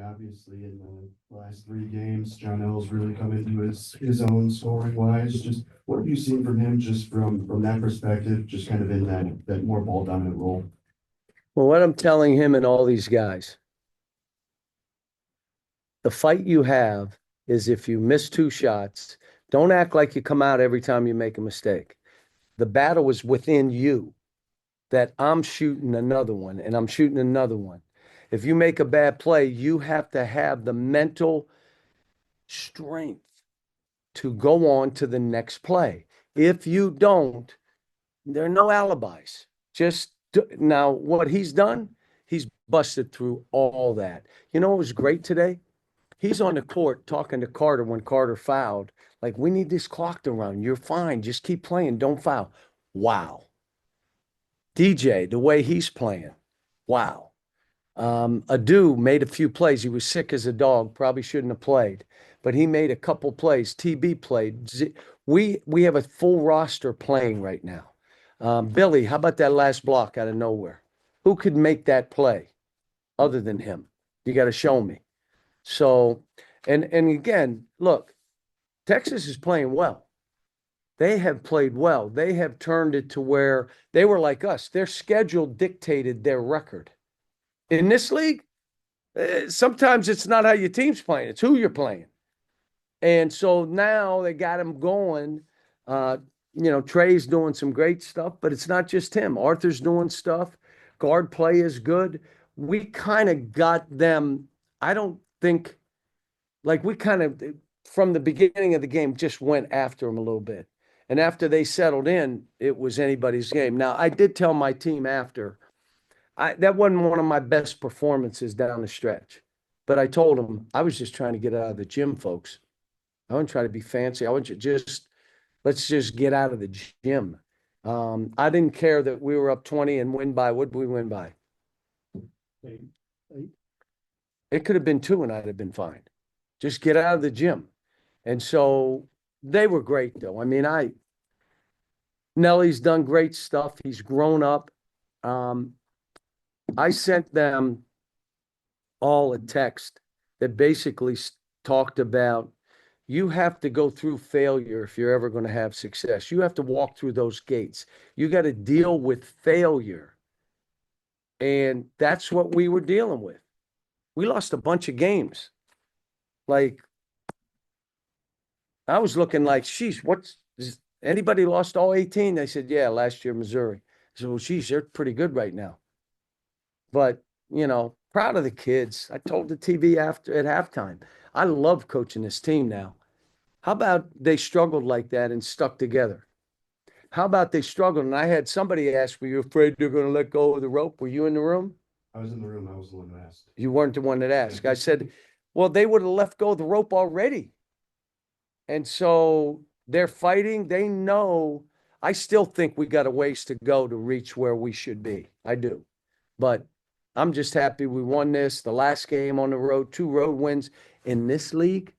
Obviously, in the last three games, John L's really come into his own scoring wise. Just what have you seen from him, just from that perspective, just kind of in that more ball dominant role? Well, what I'm telling him and all these guys, the fight you have is if you miss two shots, don't act like you come out every time you make a mistake. The battle is within you that I'm shooting another one and I'm shooting another one. If you make a bad play, you have to have the mental strength to go on to the next play. If you don't, there are no alibis. Now, what he's done, he's busted through all that. You know what was great today? He's on the court talking to Carter when Carter fouled. Like, we need this clock to run. You're fine. Just keep playing. Don't foul. Wow. DJ, the way he's playing. Wow. Adu made a few plays. He was sick as a dog. Probably shouldn't have played, but he made a couple plays. TB played. We have a full roster playing right now. Billy, how about that last block out of nowhere? Who could make that play other than him? You got to show me. So, and again, look, Texas is playing well. They have played well. They have turned it to where they were like us. Their schedule dictated their record. In this league, sometimes it's not how your team's playing, it's who you're playing. And so now they got him going. Trey's doing some great stuff, but it's not just him. Arthur's doing stuff. Guard play is good. We kind of got them. I don't think, like, we kind of, from the beginning of the game, just went after them a little bit. And after they settled in, it was anybody's game. Now, I did tell my team after, that wasn't one of my best performances down the stretch. But I told them I was just trying to get out of the gym, folks. I wasn't trying to be fancy. I want you let's just get out of the gym. I didn't care that we were up 20 and win by, what did we win by? Eight. It could have been 2 and I'd have been fine. Just get out of the gym. And so they were great, though. I mean, Nelly's done great stuff. He's grown up. I sent them all a text that basically talked about, you have to go through failure if you're ever going to have success. You have to walk through those gates. You got to deal with failure. And that's what we were dealing with. We lost a bunch of games. Like, I was looking like, sheesh, anybody lost all 18? They said, yeah, last year, Missouri. I said, well, sheesh, they're pretty good right now. But, proud of the kids. I told the TV at halftime, I love coaching this team now. How about they struggled like that and stuck together? How about they struggled? And I had somebody ask me, you afraid they're going to let go of the rope? Were you in the room? I was in the room. I was the one who asked. You weren't the one that asked. I said, well, they would have let go of the rope already. And so they're fighting. They know. I still think we got a ways to go to reach where we should be. I do. But I'm just happy we won this. The last game on the road, 2 road wins in this league,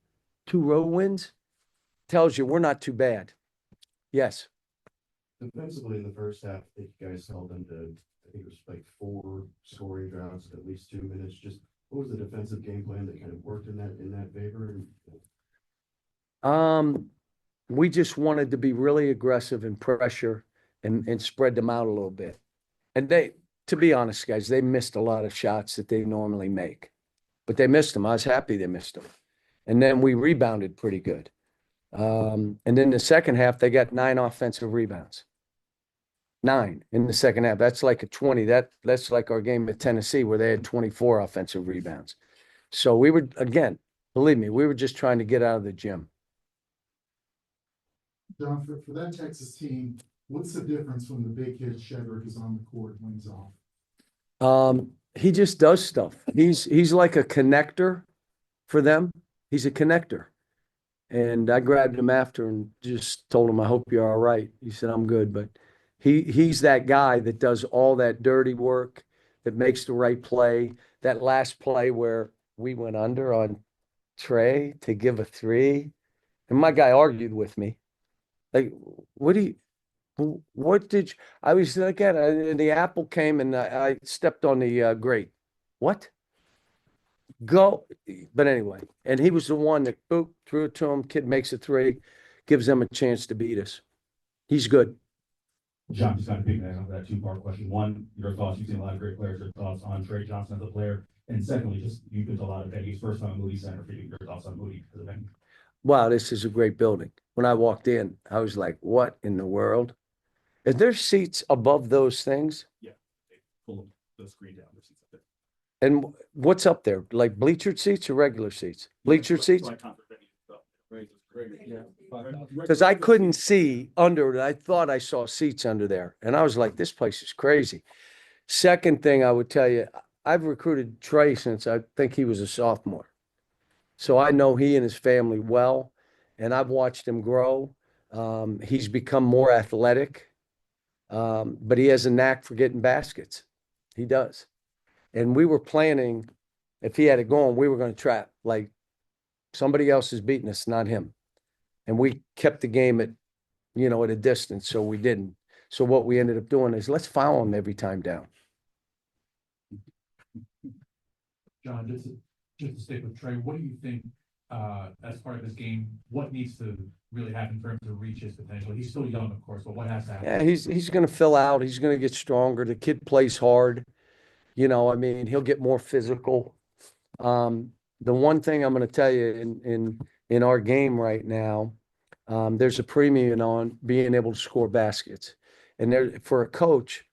2 road wins tells you we're not too bad. Yes. Defensively in the first half, I think you guys held them to, I think it was like 4 scoring droughts at least 2 minutes. Just what was the defensive game plan that kind of worked in that favor? We just wanted to be really aggressive and pressure and spread them out a little bit. And to be honest, guys, they missed a lot of shots that they normally make, but they missed them. I was happy they missed them. And then we rebounded pretty good. And then the second half, they got 9 offensive rebounds. 9 in the second half. That's like a 20. That's like our game at Tennessee where they had 24 offensive rebounds. So we were, again, believe me, we were just trying to get out of the gym. John, for that Texas team, what's the difference when the big kid Shedrick is on the court when he's off? He just does stuff. He's like a connector for them. He's a connector. And I grabbed him after and just told him, I hope you're all right. He said, I'm good. But he's that guy that does all that dirty work, that makes the right play. That last play where we went under on Trey to give a 3. And my guy argued with me. Like, what did you, I was like, the apple came and I stepped on the grate. What? go. But anyway, and he was the one that boop, threw it to him. Kid makes a three, gives them a chance to beat us. He's good. John, just kind of piggyback off that two-part question. One, your thoughts, you've seen a lot of great players, your thoughts on Trey Johnson as a player. And secondly, just you've been to a lot of venues, first time at Moody Center for you, your thoughts on Moody as a venue. Wow, this is a great building. When I walked in, I was like, what in the world? Is there seats above those things? Yeah, they pull the screen down. There's seats up there. And what's up there? Like bleachered seats or regular seats? Bleachered seats? Like concert venues, so. Yeah. Because I couldn't see under it. I thought I saw seats under there. And I was like, this place is crazy. Second thing I would tell you, I've recruited Trey since I think he was a sophomore. So I know he and his family well, and I've watched him grow. He's become more athletic, but he has a knack for getting baskets. He does. And we were planning, if he had it going, we were going to trap. Like somebody else is beating us, not him. And we kept the game at, at a distance, so we didn't. So what we ended up doing is let's foul him every time down. John, just to stick with Trey, what do you think, as part of this game, what needs to really happen in terms of reach his potential? He's still young, of course, but what has to happen? Yeah, he's going to fill out. He's going to get stronger. The kid plays hard. He'll get more physical. The one thing I'm going to tell you in our game right now, there's a premium on being able to score baskets. And there, for a coach,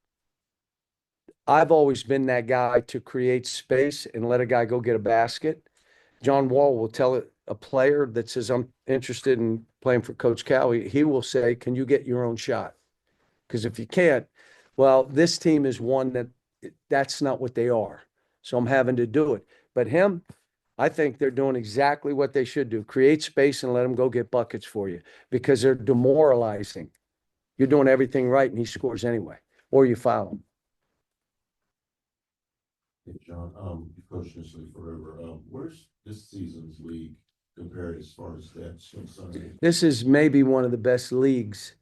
I've always been that guy to create space and let a guy go get a basket. John Wall will tell a player that says, I'm interested in playing for Coach Cal. He will say, can you get your own shot? Because if you can't, well, this team is one that's not what they are. So I'm having to do it. But him, I think they're doing exactly what they should do. Create space and let them go get buckets for you because they're demoralizing. You're doing everything right and he scores anyway, or you foul him. Hey, John, you've coached this league forever. Where's this season's league compared as far as stats concerned? This is maybe one of the best leagues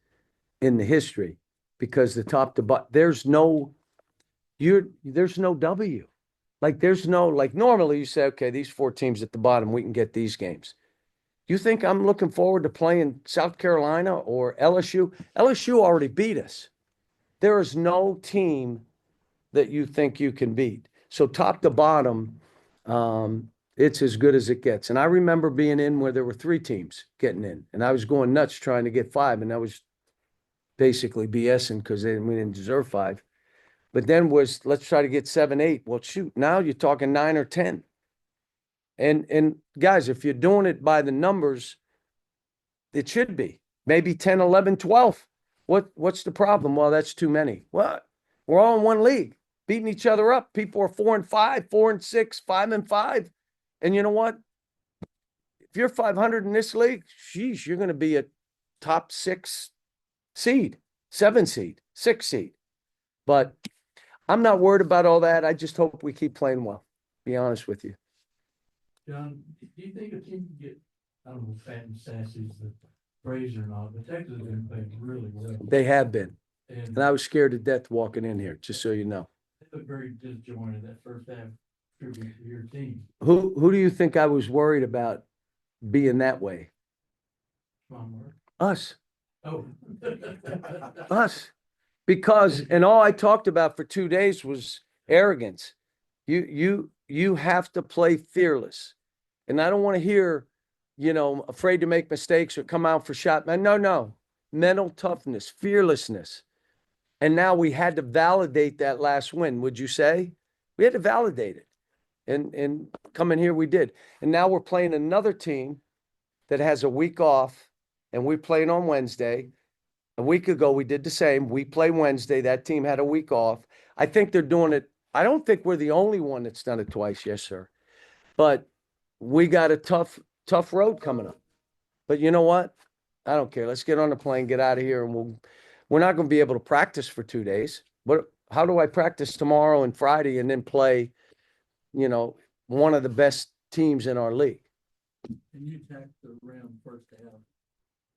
in the history because the top to bottom, there's no W. Like normally you say, okay, these four teams at the bottom, we can get these games. You think I'm looking forward to playing South Carolina or LSU? LSU already beat us. There is no team that you think you can beat. So top to bottom, it's as good as it gets. And I remember being in where there were three teams getting in, and I was going nuts trying to get five, and I was basically BSing because we didn't deserve five. But then let's try to get 7, 8. Well, shoot, now you're talking 9 or 10. And guys, if you're doing it by the numbers, it should be maybe 10, 11, 12. What's the problem? Well, that's too many. What? We're all in one league, beating each other up. People are 4 and 5, 4 and 6, 5 and 5. And you know what? If you're 500 in this league, sheesh, you're going to be a top 6 seed, 7 seed, 6 seed. But I'm not worried about all that. I just hope we keep playing well, be honest with you. John, do you think a team can get, I don't know, fat and sassy is the phrase or not, but Texas has been playing really well. They have been. And And I was scared to death walking in here, just so you know. they look very disjointed that first half tribute to your team. Who do you think I was worried about being that way? Come on, Mark. Us. Oh. Us. Because, and all I talked about for 2 days was arrogance. You have to play fearless. And I don't want to hear, afraid to make mistakes or come out for shot. No. Mental toughness, fearlessness. And now we had to validate that last win, would you say? We had to validate it. And coming here, we did. And now we're playing another team that has a week off, and we're playing on Wednesday. A week ago, we did the same. We play Wednesday. That team had a week off. I think they're doing it. I don't think we're the only one that's done it twice. Yes, sir. But we got a tough road coming up. But you know what? I don't care. Let's get on the plane, get out of here, and we're not going to be able to practice for 2 days. But how do I practice tomorrow and Friday and then play, one of the best teams in our league? And you attacked the rim first half,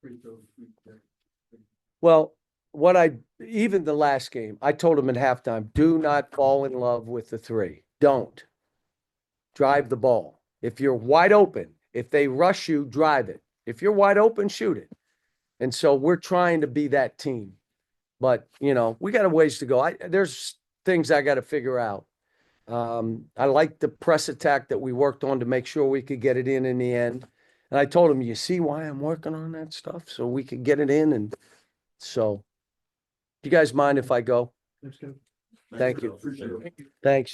free throws, Well, even the last game, I told him at halftime, do not fall in love with the three. Don't. drive the ball. If you're wide open, if they rush you, drive it. If you're wide open, shoot it. And so we're trying to be that team. But, you know, we got a ways to go. There's things I got to figure out. I like the press attack that we worked on to make sure we could get it in the end. And I told him, you see why I'm working on that stuff? So we could get it in. And so, do you guys mind if I go? Let's go. Thank you. Appreciate it. Thanks.